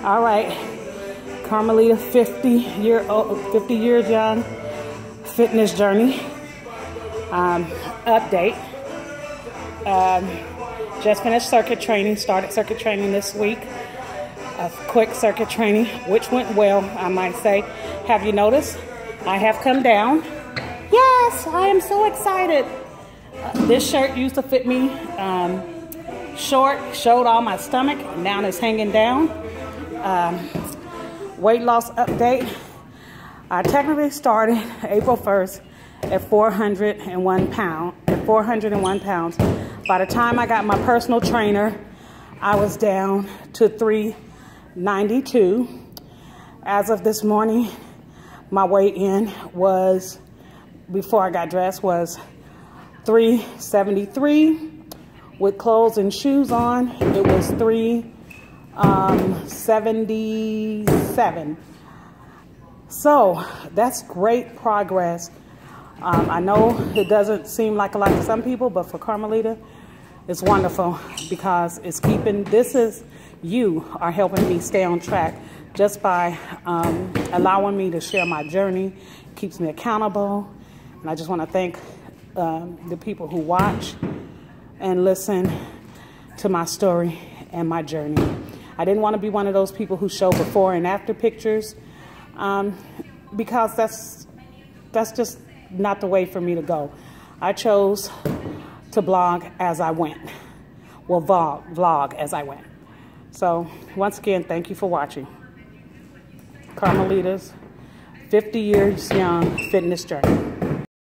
All right, Carmelita, 50 years young, fitness journey update. Just finished circuit training, started circuit training this week. A quick circuit training, which went well, I might say. Have you noticed? I have come down. Yes, I am so excited. This shirt used to fit me short, showed all my stomach, now it's hanging down. Weight loss update. I technically started April 1st at 401 pounds. By the time I got my personal trainer, I was down to 392. As of this morning, my weigh-in was, before I got dressed, was 373. With clothes and shoes on, it was 377. So that's great progress. I know it doesn't seem like a lot to some people, but for Carmelita, it's wonderful because it's keeping, you are helping me stay on track just by allowing me to share my journey. Keeps me accountable. And I just want to thank the people who watch and listen to my story and my journey. I didn't want to be one of those people who show before and after pictures because that's just not the way for me to go. I chose to blog as I went. Well, vlog as I went. So once again, thank you for watching Carmelita's 50 years young fitness journey.